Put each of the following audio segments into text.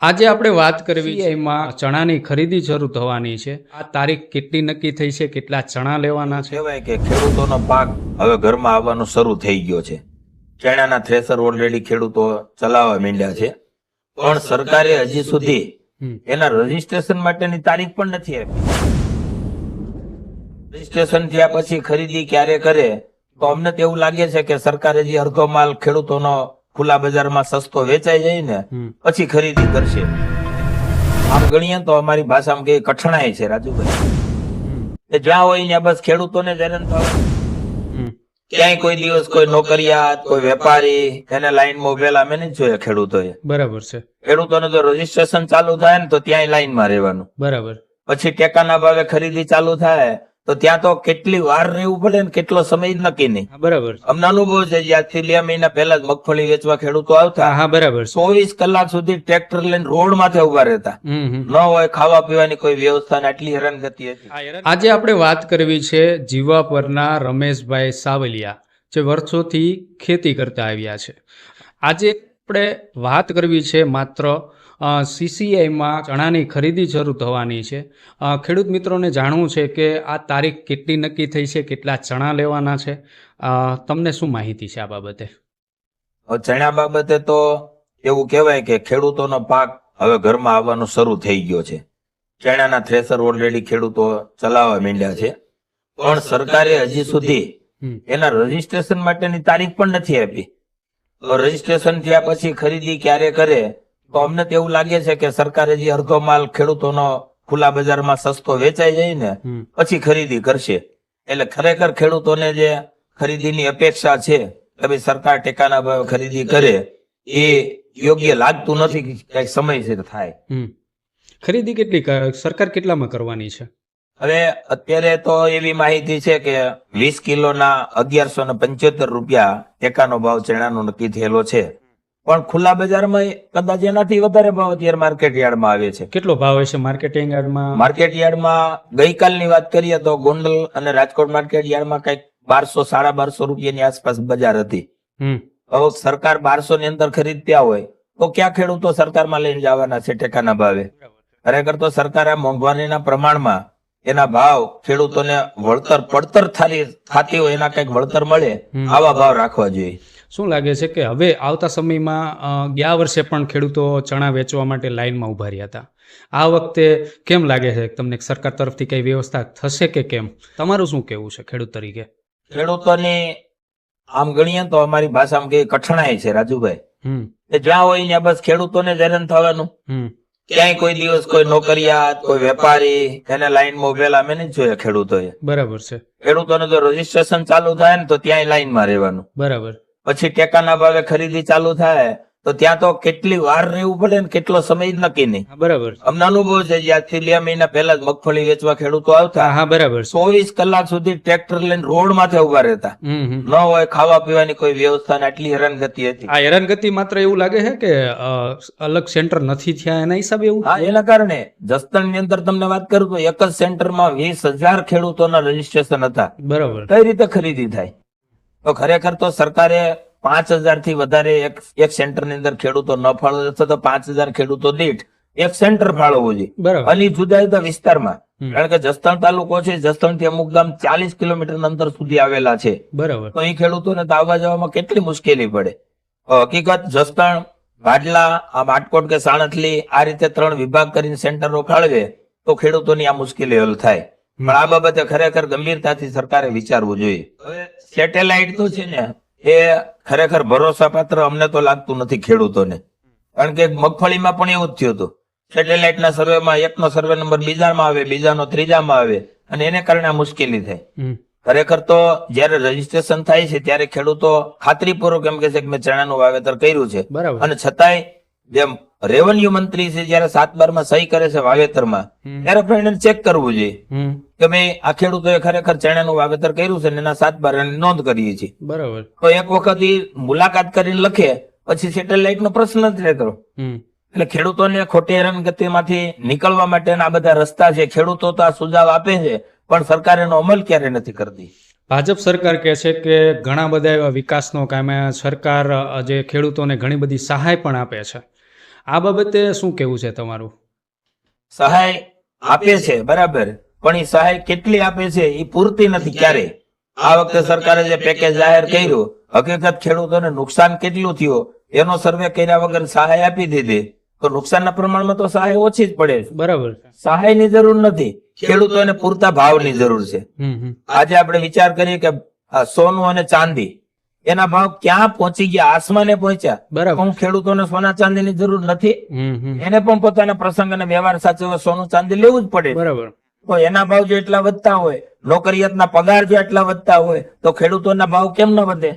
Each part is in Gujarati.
આજે આપણે વાત કરવી છે એમાં ચણાની ખરીદી શરૂ થવાની છે. આ તારીખ કેટલી નક્કી થઈ છે, કેટલા ચણા લેવાના છે? કહેવાય કે ખેડૂતોનો પાક હવે ઘરમાં આવવાનો શરૂ થઈ ગયો છે. ચણાના થ્રેસર ઓલરેડી ખેડૂતો ચલાવવા માંડ્યા છે, પણ સરકારે હજી સુધી એના રજીસ્ટ્રેશન માટેની તારીખ પણ નથી આપી. રજીસ્ટ્રેશન થયા પછી ખરીદી ક્યારે કરે તો અમને તો એવું લાગે છે કે સરકારે જે અડધો માલ ખેડૂતોનો ખુલ્લા બજારમાં સસ્તો વેચાઈ જાય ને પછી ખરીદી કરશે. આમ ગણીએ તો અમારી ભાષામાં કઈ કઠણાઈ છે રાજુભાઈ, કે જ્યાં હોય ત્યાં બસ ખેડૂતોને જ હેરાન થવાનું. ક્યાંય કોઈ દિવસ કોઈ નોકરિયાત, કોઈ વેપારી એને લાઈનમાં ઉભેલા અમે નથી જોયા ખેડૂતોએ. બરાબર છે. ખેડૂતોને જો રજીસ્ટ્રેશન ચાલુ થાય ને તો ત્યાંય લાઈનમાં રહેવાનું. બરાબર. પછી ટેકાના ભાવે ખરીદી ચાલુ થાય તો ત્યાં તો કેટલી વાર રહેવું પડે ને કેટલો સમય જ નક્કી નહીં. હા, બરાબર. અમને અનુભવ છે, જ્યાંથી 2 મહિના પહેલા જ મગફળી વેચવા ખેડૂતો આવતા. હા, બરાબર. 24 કલાક સુધી ટ્રેક્ટર લઈને રોડ માથે ઉભા રહેતા, ન હોય ખાવા પીવાની કોઈ વ્યવસ્થા ને આટલી હેરાનગતિ હતી. આજે આપણે વાત કરવી છે જીવાપરના રમેશભાઈ સાવલિયા, જે વર્ષોથી ખેતી કરતા આવ્યા છે. આજે આપણે વાત કરવી છે માત્ર સીસીઆઈમાં ચણાની ખરીદી શરૂ થવાની છે. ખેડૂત મિત્રોને જાણવું છે કે આ તારીખ કેટલી નક્કી થઈ છે, કેટલા ચણા લેવાના છે. તમને શું માહિતી છે આ બાબતે? ચણા બાબતે તો એવું કહેવાય કે ખેડૂતોનો પાક હવે ઘરમાં આવવાનો શરૂ થઈ ગયો છે. ચણાના થ્રેસર ઓલરેડી ખેડૂતો ચલાવવા માંડ્યા છે, પણ સરકારે હજી સુધી એના રજીસ્ટ્રેશન માટેની તારીખ પણ નથી આપી. રજીસ્ટ્રેશન થયા પછી ખરીદી ક્યારે કરે તો અમને તો એવું લાગે છે કે સરકારે જે અડધો માલ ખેડૂતોનો ખુલ્લા બજારમાં સસ્તો વેચાઈ જાય ને પછી ખરીદી કરશે. એટલે ખરેખર ખેડૂતોને જે ખરીદીની અપેક્ષા છે કે ભાઈ સરકાર ટેકાના ભાવે ખરીદી કરે એ યોગ્ય લાગતું નથી કે કઈ સમયસર થાય. ખરીદી કેટલી સરકાર કેટલામાં કરવાની છે? હવે અત્યારે તો એવી માહિતી છે કે 20 કિલોના 1175 રૂપિયા ટેકાનો ભાવ ચણાનો નક્કી થયેલો છે, પણ ખુલ્લા બજારમાં કદાચ એનાથી વધારે ભાવ અત્યારે માર્કેટ યાર્ડમાં આવે છે. કેટલો ભાવ હશે માર્કેટિંગ યાર્ડમાં? માર્કેટ યાર્ડમાં ગઈકાલની વાત કરીએ તો ગોંડલ અને રાજકોટ માર્કેટ યાર્ડમાં કઈક 1200-1250 રૂપિયાની આસપાસ બજાર હતી. હવે સરકાર 1200 ની અંદર ખરીદતા હોય તો ક્યાં ખેડૂતો સરકારમાં લઈને જવાના છે ટેકાના ભાવે? ખરેખર તો સરકાર આ મોંઘવારીના પ્રમાણમાં એના ભાવ ખેડૂતોને વળતર પડતર થતી હોય એના કઈક વળતર મળે આવા ભાવ રાખવા જોઈએ. શું લાગે છે કે હવે આવતા સમયમાં ગયા વર્ષે પણ ખેડૂતો ચણા વેચવા માટે લાઈનમાં ઉભા રહ્યા હતા, આ વખતે કેમ લાગે છે તમને સરકાર તરફથી કઈ વ્યવસ્થા થશે કે કેમ? તમારું શું કેવું છે ખેડૂત તરીકે? ખેડૂતોની આમ ગણીએ તો અમારી ભાષામાં કઈ કઠણાઈ છે રાજુભાઈ, કે જ્યાં હોય ત્યાં બસ ખેડૂતોને જ હેરાન થવાનું. ક્યાંય કોઈ દિવસ કોઈ નોકરિયાત, કોઈ વેપારી એને લાઈનમાં ઉભેલા અમે નથી જોયા ખેડૂતોએ. બરાબર છે. ખેડૂતોને જો રજીસ્ટ્રેશન ચાલુ થાય ને તો ત્યાંય લાઈનમાં રહેવાનું. બરાબર. પછી ટેકાના ભાવે ખરીદી ચાલુ થાય તો ત્યાં તો કેટલી વાર રહેવું પડે ને કેટલો સમય જ નક્કી નહીં. બરાબર. અમને અનુભવ છે, જ્યાંથી 2 મહિના પહેલા જ મગફળી વેચવા ખેડૂતો આવતા. હા, બરાબર. 24 કલાક સુધી ટ્રેક્ટર લઈને રોડ માથે ઉભા રહેતા, ન હોય ખાવા પીવાની કોઈ વ્યવસ્થા ને આટલી હેરાનગતિ હતી. આ હેરાનગતિ માત્ર એવું લાગે છે કે અલગ સેન્ટર નથી થયા એના હિસાબે એવું? હા, એના કારણે જસદણ ની અંદર તમને વાત કરું તો એક જ સેન્ટરમાં 20,000 ખેડૂતોના રજીસ્ટ્રેશન હતા. બરાબર. કઈ રીતે ખરીદી થાય? તો ખરેખર તો સરકારે 5,000 થી વધારે એક સેન્ટર ની અંદર ખેડૂતો ન ફાળવે તો 5,000 ખેડૂતો દીઠ એક સેન્ટર ફાળવવું જોઈએ. અને જુદા જુદા વિસ્તારમાં, કારણ કે જસદણ તાલુકો છે, જસદણ થી અમુક ગામ 40 કિલોમીટર અંતર સુધી આવેલા છે. બરાબર. તો એ ખેડૂતોને તો આવવા જવામાં કેટલી મુશ્કેલી પડે. હકીકત જસદણ, ભાડલા, આમ આટકોટ કે સાણથલી આ રીતે 3 વિભાગ કરીને સેન્ટરો ફાળવે તો ખેડૂતોની આ મુશ્કેલી હલ થાય. પણ આ બાબતે ખરેખર ગંભીરતાથી સરકારે વિચારવું જોઈએ. હવે સેટેલાઇટ તો છે ને એ ખરેખર ભરોસાપાત્ર અમને તો લાગતું નથી ખેડૂતોને, કારણ કે મગફળીમાં પણ એવું જ થયું હતું. સેટેલાઇટના સર્વેમાં એકનો સર્વે નંબર બીજામાં આવે, બીજાનો ત્રીજામાં આવે અને એને કારણે આ મુશ્કેલી થાય. ખરેખર તો જયારે રજીસ્ટ્રેશન થાય છે ત્યારે ખેડૂતો ખાતરીપૂર્વક એમ કે છે કે મેં ચણાનું વાવેતર કર્યું છે, અને છતાંય જેમ રેવન્યુ મંત્રી છે જયારે 7/12 સહી કરે છે વાવેતરમાં, ત્યારે પણ એને ચેક કરવું જોઈએ કે ભાઈ આ ખેડૂતોએ ખરેખર ચણાનું વાવેતર કર્યું છે, એના 7/12 નોંધ કરીએ છીએ. બરાબર. તો એક વખત મુલાકાત કરીને લખે પછી સેટેલાઇટ નો પ્રશ્ન જ રહેતો. એટલે ખેડૂતોને ખોટી હેરાનગતિમાંથી નીકળવા માટેના આ બધા રસ્તા છે. ખેડૂતો તો આ સુઝાવ આપે છે પણ સરકાર એનો અમલ ક્યારે નથી કરતી. ભાજપ સરકાર કહે છે કે ઘણા બધા એવા વિકાસનો કામે સરકાર જે ખેડૂતોને ઘણી બધી સહાય પણ આપે છે. આ બાબતે શું કહેવું છે તમારું? સહાય આપે છે બરાબર, પણ એ સહાય કેટલી આપે છે એ પૂરતી નથી ક્યારેય. આ વખતે સરકારે જે પેકેજ જાહેર કર્યું, હકીકત ખેડૂતોને નુકસાન કેટલું થયું એનો સર્વે કર્યા વગર સહાય આપી દીધી તો નુકસાનના પ્રમાણમાં તો સહાય ઓછી જ પડે છે. બરાબર. સહાયની જરૂર નથી, ખેડૂતોને પૂરતા ભાવની જરૂર છે. આજે આપણે વિચાર કરીએ કે આ સોનું અને ચાંદી એના ભાવ ક્યાં પહોંચી ગયા, આસમાને પહોંચ્યા. બરાબર. હું ખેડૂતોને સોના ચાંદીની જરૂર નથી, એને પણ પોતાના પ્રસંગ અને વ્યવહાર સાચવવા સોનું ચાંદી લેવું જ પડે. બરાબર. તો એના ભાવ જો એટલા વધતા હોય, નોકરિયાતના પગાર જો એટલા વધતા હોય તો ખેડૂતોના ભાવ કેમ ન વધે?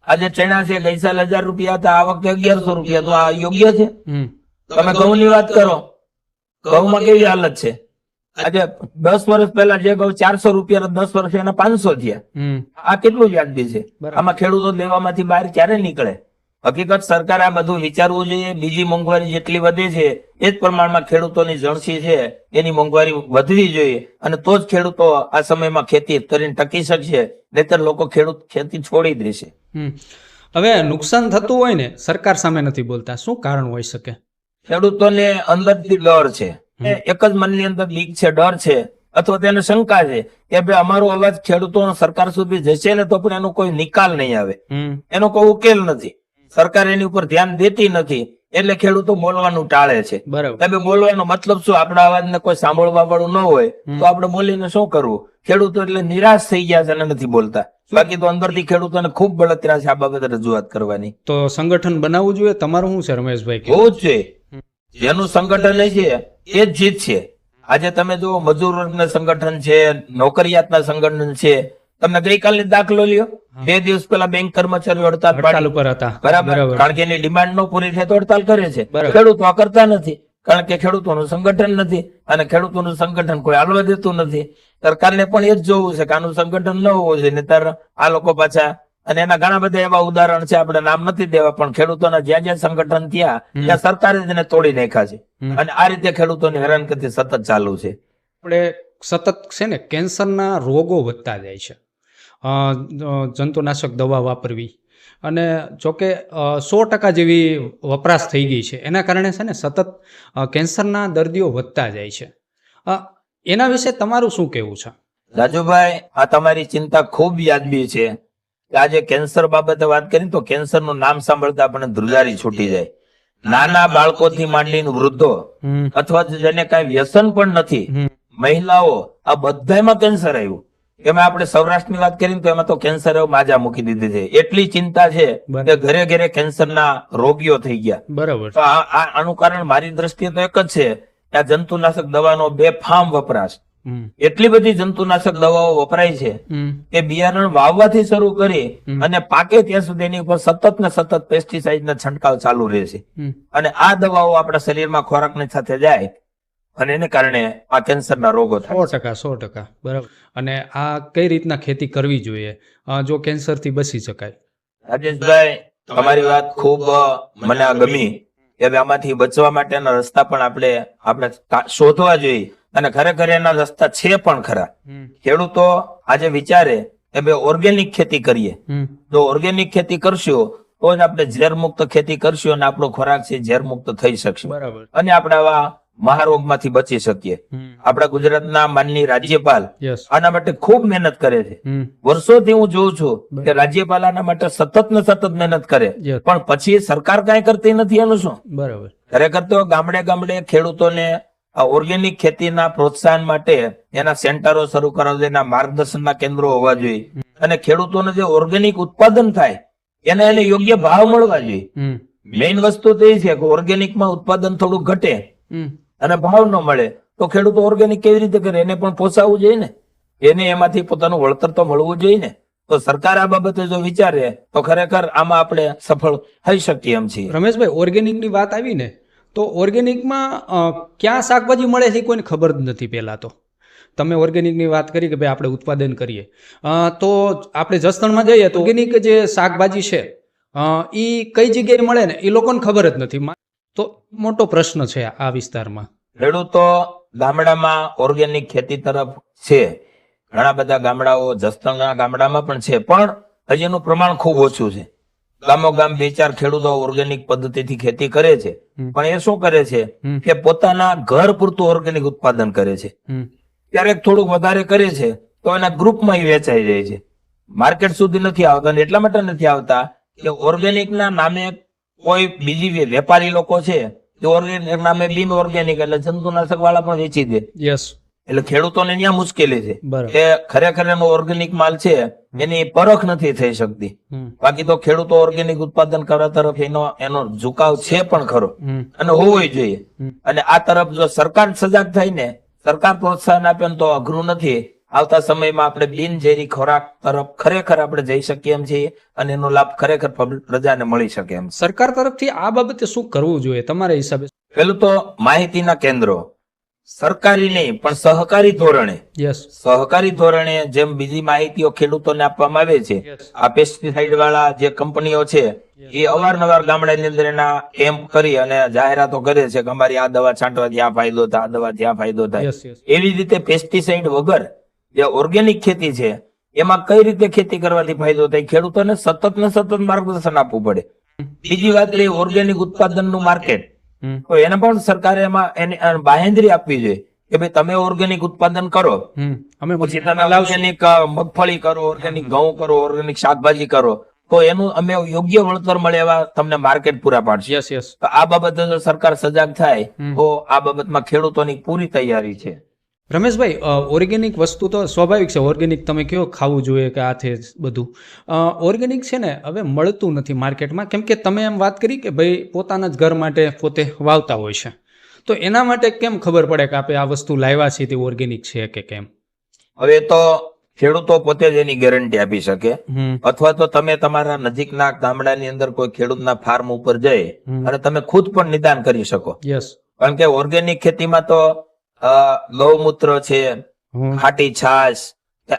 આજે ચણા છે ગઈ સાલ 1000 રૂપિયા હતા, આ વખતે 1100 રૂપિયા, તો આ યોગ્ય છે? તમે ઘઉંની વાત કરો, ઘઉંમાં કેવી હાલત છે? આજે 10 વર્ષ પહેલા જે ઘઉં 400 રૂપિયા 10 વર્ષ એના 500 થયા. આ કેટલું વ્યાજબી છે? આમાં ખેડૂતો લેવામાંથી બહાર ક્યારે નીકળે? હકીકત સરકાર આ બધું વિચારવું જોઈએ. બીજી મોંઘવારી જેટલી વધે છે એ જ પ્રમાણમાં ખેડૂતોની જણસી છે એની મોંઘવારી વધવી જોઈએ, અને તો જ ખેડૂતો આ સમયમાં ખેતી કરીને ટકી શકશે, નહીતર લોકો ખેતી છોડી દેશે. હવે નુકસાન થતું હોય ને, સરકાર સામે નથી બોલતા, શું કારણ હોઈ શકે? ખેડૂતોને અંદરથી ડર છે, એક જ મનની અંદર બીક છે, ડર છે, અથવા તેને શંકા છે કે ભાઈ અમારો અવાજ ખેડૂતો સરકાર સુધી જશે ને તો પણ એનો કોઈ નિકાલ નહીં આવે, એનો કોઈ ઉકેલ નથી. સરકાર એની ઉપર ધ્યાન દેતી નથી એટલે ખેડૂતો બોલવાનું ટાળે છે. બરાબર. બોલવાનો મતલબ શું? આપણા અવાજને કોઈ સાંભળવા વાળું ન હોય તો આપણે બોલીને શું કરવું? ખેડૂતો એટલે નિરાશ થઈ ગયા છે અને નથી બોલતા. બાકી તો અંદરથી ખેડૂતોને ખૂબ બળતરા છે આ બાબતે રજૂઆત કરવાની. તો સંગઠન બનાવવું જોઈએ. તમારું શું છે રમેશભાઈ? હોવું જ જોઈએ. જેનું સંગઠન છે એ જ જીત છે. આજે તમે જો મજૂર વર્ગના સંગઠન છે, નોકરિયાતના સંગઠન છે, તમને ગઈકાલની દાખલો લ્યો, 2 દિવસ પહેલા બેંક કર્મચારીઓ હડતાલ ઉપર હતા. બરાબર, કારણ કે એની ડિમાન્ડ નો પૂરી થાય તો હડતાલ કરે છે. ખેડૂતો આ કરતા નથી, કારણ કે ખેડૂતોનું સંગઠન નથી, અને ખેડૂતોનું સંગઠન કોઈ હાલવા દેતું નથી. સરકારને પણ એ જ જોવું છે કે આનું સંગઠન ન હોવું જોઈએ, નહીતર આ લોકો પાછા, અને એના ઘણા બધા એવા ઉદાહરણ છે, આપણે નામ નથી દેવા, પણ ખેડૂતોના જ્યાં જ્યાં સંગઠન થયા ત્યાં સરકારે તેને તોડી નાખ્યા છે, અને આ રીતે ખેડૂતોની હેરાનગતિ સતત ચાલુ છે. આપણે સતત છે ને કેન્સરના રોગો વધતા જાય છે, જંતુનાશક દવા વાપરવી, અને જોકે 100% જેવી વપરાશ થઈ ગઈ છે, એના કારણે છે ને સતત કેન્સરના દર્દીઓ વધતા જાય છે. એના વિશે તમારું શું કહેવું છે? રાજુભાઈ, આ તમારી ચિંતા ખૂબ વ્યાજબી છે. આજે કેન્સર બાબતે વાત કરી તો કેન્સરનું નામ સાંભળતા આપણને ધ્રુજારી છૂટી જાય. નાના બાળકોથી માંડીને વૃદ્ધો, અથવા જેને કઈ વ્યસન પણ નથી, મહિલાઓ, આ બધામાં કેન્સર આવ્યું. એમાં આપણે સૌરાષ્ટ્રની વાત કરીએ તો એમાં તો કેન્સર માજા મૂકી દીધી છે. એટલી ચિંતા છે કે ઘરે ઘરે કેન્સરના રોગીઓ થઈ ગયા. બરાબર. તો આનું કારણ મારી દ્રષ્ટિએ તો એક જ છે, આ જંતુનાશક દવાનો બેફામ વપરાશ. એટલી બધી જંતુનાશક દવાઓ વપરાય છે કે બિયારણ વાવવાથી શરૂ કરી અને પાકે ત્યાં સુધી એની ઉપર સતત ને સતત પેસ્ટિસાઇડ ના છંટકાવ ચાલુ રહે છે, અને આ દવાઓ આપણા શરીરમાં ખોરાકની સાથે જાય અને એને કારણે આ કેન્સરના રોગો થાય. 100%. બરાબર. અને આ કઈ રીતના ખેતી કરવી જોઈએ જો કેન્સરથી બચી શકાય? રાજેશભાઈ, તમારી વાત ખૂબ મને ગમી કે આમાંથી બચવા માટેના રસ્તા પણ આપણે શોધવા જોઈએ, અને ખરેખર એના રસ્તા છે પણ ખરા. ખેડૂતો આજે વિચારે કે ભાઈ ઓર્ગેનિક ખેતી કરીએ. જો ઓર્ગેનિક ખેતી કરશું તો જ આપણે ઝેર મુક્ત ખેતી કરશું અને આપણો ખોરાક છે ઝેર મુક્ત થઈ શકશે. બરાબર. અને આપણે આવા મહારોગમાંથી બચી શકીએ. આપણા ગુજરાતના માનનીય રાજ્યપાલ આના માટે ખૂબ મહેનત કરે છે. વર્ષોથી હું જોઉં છું કે રાજ્યપાલ આના માટે સતત ને સતત મહેનત કરે, પણ પછી સરકાર કઈ કરતી નથી. એનું શું? બરાબર. ખરેખર તો ગામડે ગામડે ખેડૂતોને આ ઓર્ગેનિક ખેતીના પ્રોત્સાહન માટે એના સેન્ટરો શરૂ કરવા જોઈએ, એના માર્ગદર્શનના કેન્દ્રો હોવા જોઈએ, અને ખેડૂતોને જે ઓર્ગેનિક ઉત્પાદન થાય એને યોગ્ય ભાવ મળવા જોઈએ. મેઇન વસ્તુ તો એ છે કે ઓર્ગેનિકમાં ઉત્પાદન થોડું ઘટે અને ભાવ ન મળે તો ખેડૂતો ઓર્ગેનિક કેવી રીતે કરે? એને પણ પોસાવવું જોઈએ ને, એને એમાંથી પોતાનું વળતર તો મળવું જોઈએ ને. તો સરકાર આ બાબતે જો વિચારે તો ખરેખર આમાં આપણે સફળ થઈ શકીએ એમ છીએ. રમેશભાઈ, ઓર્ગેનિકની વાત આવી ને, તો ઓર્ગેનિકમાં ક્યાં શાકભાજી મળે છે કોઈને ખબર જ નથી. પહેલા તો તમે ઓર્ગેનિકની વાત કરી કે ભાઈ આપણે ઉત્પાદન કરીએ, તો આપણે જસદણમાં જઈએ તો ઓર્ગેનિક જે શાકભાજી છે એ કઈ જગ્યાએ મળે ને એ લોકોને ખબર જ નથી. તો મોટો પ્રશ્ન છે આ વિસ્તારમાં. ખેડૂતો ગામડામાં ઓર્ગેનિક ખેતી તરફ છે, ઘણા બધા ગામડાઓ જસદણના ગામડામાં પણ છે, પણ હજી એનું પ્રમાણ ખૂબ ઓછું છે. ગામોગામ 2-4 ખેડૂતો ઓર્ગેનિક પદ્ધતિથી ખેતી કરે છે, પણ એ શું કરે છે હમ. કે પોતાના ઘર પૂરતું ઓર્ગેનિક ઉત્પાદન કરે છે. હમ. ક્યારેક થોડુંક વધારે કરે છે તો એના ગ્રુપમાં ઈ વેચાઈ જાય છે, માર્કેટ સુધી નથી આવતા. અને એટલા માટે નથી આવતા કે ઓર્ગેનિક ના નામે કોઈ બીજી વેપારી લોકો છે તે ઓર્ગેનિક નામે બિન ઓર્ગેનિક એટલે જંતુનાશક વાળા પણ વેચી દે, યસ, એટલે ખેડૂતોને ત્યાં મુશ્કેલી છે બરાબર. કે ખરેખર એનો ઓર્ગેનિક માલ છે એની પરખ નથી થઈ શકતી. હમ. બાકી તો ખેડૂતો ઓર્ગેનિક ઉત્પાદન કરવા તરફ એનો ઝુકાવ છે પણ ખરો હમ. અને હોવો જોઈએ. હમ. અને આ તરફ જો સરકાર સજાગ થાય ને, સરકાર પ્રોત્સાહન આપે ને તો અઘરું નથી. આવતા સમયમાં આપણે બિનઝેરી ખોરાક તરફ ખરેખર આપણે જઈ શકીએ એમ છીએ અને એનો લાભ ખરેખર પ્રજાને મળી શકે એમ છે. સરકાર તરફથી આ બાબતે શું કરવું જોઈએ તમારા હિસાબે? પેલું તો માહિતીના કેન્દ્રો સરકારી નહીં પણ સહકારી ધોરણે, યસ, સહકારી ધોરણે જેમ બીજી માહિતીઓ ખેડૂતોને આપવામાં આવે છે, યસ, આ પેસ્ટિસાઇડ વાળા જે કંપનીઓ છે એ અવારનવાર ગામડાની અંદર એના કેમ્પ કરી અને જાહેરાતો કરે છે કે અમારી આ દવા છાંટવાથી આ ફાયદો થાય, આ દવાથી આ ફાયદો થાય. યસ, યસ, એવી રીતે પેસ્ટિસાઇડ વગર જે ઓર્ગેનિક ખેતી છે એમાં કઈ રીતે ખેતી કરવાથી ફાયદો થાય, ખેડૂતોને સતત ને સતત માર્ગદર્શન આપવું પડે. બીજી વાત રહી ઓર્ગેનિક ઉત્પાદનનું માર્કેટ, હમ. તો એને પણ સરકારે એમાં એની બાંહેધરી આપવી જોઈએ કે ભાઈ તમે ઓર્ગેનિક ઉત્પાદન કરો, હમ. અમે પછી તમે ઓર્ગેનિક મગફળી કરો, ઓર્ગેનિક ઘઉં કરો, ઓર્ગેનિક શાકભાજી કરો, તો એનું અમે યોગ્ય વળતર મળે એવા તમને માર્કેટ પૂરા પાડશે. યસ, યસ, તો આ બાબતે જો સરકાર સજાગ થાય હમ. તો આ બાબતમાં ખેડૂતોની પૂરી તૈયારી છે. રમેશભાઈ, ઓર્ગેનિક વસ્તુ તો સ્વાભાવિક છે, ઓર્ગેનિક તમે કયો ખાવું જોઈએ કે આ છે બધું. ઓર્ગેનિક છે ને હવે મળતું નથી માર્કેટમાં, કેમ કે તમે એમ વાત કરી કે ભાઈ પોતાના જ ઘર માટે પોતે વાવતા હોય છે, તો એના માટે કેમ ખબર પડે કે આપણે આ વસ્તુ લાવ્યા છીએ તે ઓર્ગેનિક છે કે કેમ? હવે તો ખેડૂતો પોતે જ એની ગેરંટી આપી શકે, હમ. અથવા તો તમે તમારા નજીકના ગામડાની અંદર કોઈ ખેડૂતના ફાર્મ ઉપર જઈ હમ. અને તમે ખુદ પણ નિદાન કરી શકો. યસ, કારણ કે ઓર્ગેનિક ખેતીમાં તો ગૌમૂત્ર છે, હમ. ખાટી છાશ,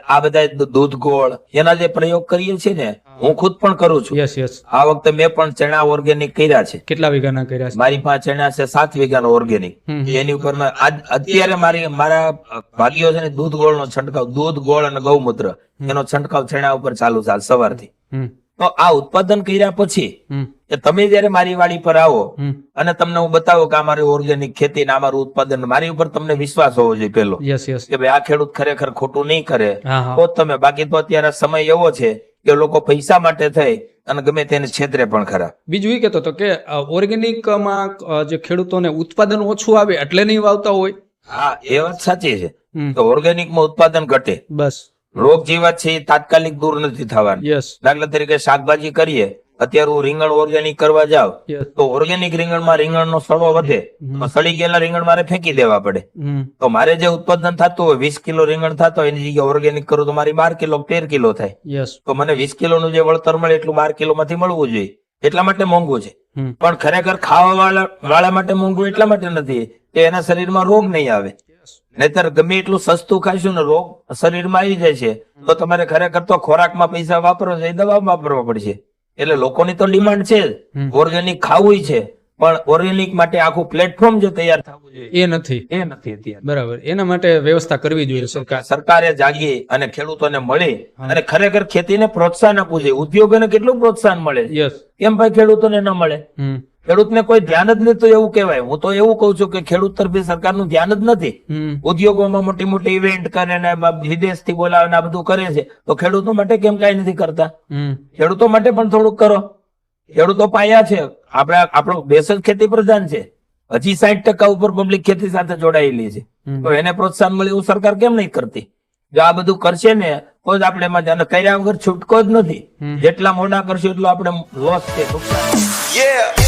આ બધા દૂધ ગોળ એના જે પ્રયોગ કરીએ છીએ ને, હું ખુદ પણ કરું છું. Yes, yes. આ વખતે મેં પણ ચણા ઓર્ગેનિક કર્યા છે. કેટલા વીઘાના કર્યા છે? મારી પાસે ચણા છે 7 વીઘાનો ઓર્ગેનિક. હમ. એની ઉપર અત્યારે મારા ભાગ્યો છે ને દૂધ ગોળ નો છંટકાવ, દૂધ ગોળ અને ગૌમૂત્ર એનો છંટકાવ ચણા ઉપર ચાલુ સવારથી. હમ. તો આ ઉત્પાદન કર્યા પછી હમ. કે તમે જયારે મારી વાડી પર આવો હમ. અને તમને હું બતાવું કે આ મારી ઓર્ગેનિક ખેતી ને આ મારું ઉત્પાદન, મારી ઉપર તમને વિશ્વાસ હોવો જોઈએ પેલો યસ, યસ. કે ભાઈ આ ખેડૂત ખરેખર ખોટું નહીં કરે, હા, હા. તો જ તમે. બાકી તો અત્યારે સમય એવો છે કે લોકો પૈસા માટે થઈ અને ગમે તેને છેતરે પણ ખરા. બીજું એ કહેતો હતો કે ઓર્ગેનિકમાં જે ખેડૂતોને ઉત્પાદન ઓછું આવે એટલે નહીં વાવતા હોય. હા, એ વાત સાચી છે હમ. કે ઓર્ગેનિકમાં ઉત્પાદન ઘટે, બસ, રોગ જીવાત છે એ તાત્કાલિક દૂર નથી થવાની. યસ, દાખલા તરીકે શાકભાજી કરીએ, અત્યારે હું રીંગણ ઓર્ગેનિક કરવા જાઉં યસ. તો ઓર્ગેનિક રીંગણમાં રીંગણનો સડો વધે, તો સડી ગયેલા રીંગણ મારે ફેંકી દેવા પડે. હમ. તો મારે જે ઉત્પાદન થતું હોય 20 કિલો રીંગણ થતો હોય એની જગ્યાએ ઓર્ગેનિક કરું તો મારી 12 કિલો 13 કિલો થાય. યસ. તો મને 20 કિલોનું જે વળતર મળે એટલું 12 કિલો માંથી મળવું જોઈએ. એટલા માટે મોંઘું છે. હમ. પણ ખરેખર ખાવા વાળા માટે મોંઘું એટલા માટે નથી કે એના શરીરમાં રોગ નહીં આવે. નહીતર ગમે એટલું સસ્તું ખાઈશું ને રોગ શરીરમાં આવી જાય છે તો તમારે ખરેખર તો ખોરાકમાં પૈસા વાપરવા છે, દવા વાપરવા પડશે. એટલે લોકોની તો ડિમાન્ડ છે હમ. ઓર્ગેનિક ખાવું છે, પણ ઓર્ગેનિક માટે આખું પ્લેટફોર્મ જે તૈયાર થવું જોઈએ એ નથી. એ નથી અત્યારે. બરાબર, એના માટે વ્યવસ્થા કરવી જોઈએ સરકાર. સરકારે જાગી અને ખેડૂતોને મળી અને ખરેખર ખેતીને પ્રોત્સાહન આપવું જોઈએ. ઉદ્યોગોને કેટલું પ્રોત્સાહન મળે છે, યસ. કેમ ભાઈ ખેડૂતોને ન મળે? હમ. ખેડૂતને કોઈ ધ્યાન જ નથી તો એવું કહેવાય. હું તો એવું કઉ છું કે ખેડૂત તરફી સરકારનું ધ્યાન જ નથી. હમ. ઉદ્યોગોમાં મોટી મોટી ઇવેન્ટ કરે ને વિદેશથી બોલાવે ને આ બધું કરે છે, તો ખેડૂતો માટે કેમ કઈ નથી કરતા? હમ. ખેડૂતો માટે પણ થોડુંક કરો. ખેડૂતો પાયા છે, આપણો દેશ જ ખેતી પ્રધાન છે. હજી 60% ઉપર પબ્લિક ખેતી સાથે જોડાયેલી છે. હમ. તો એને પ્રોત્સાહન મળે એવું સરકાર કેમ નહીં કરતી? જો આ બધું કરશે ને તો જ આપણે એમાં કર્યા વગર છૂટકો જ નથી. હમ. જેટલા મોડા કરશું એટલું આપણે લોસ છે, નુકસાન.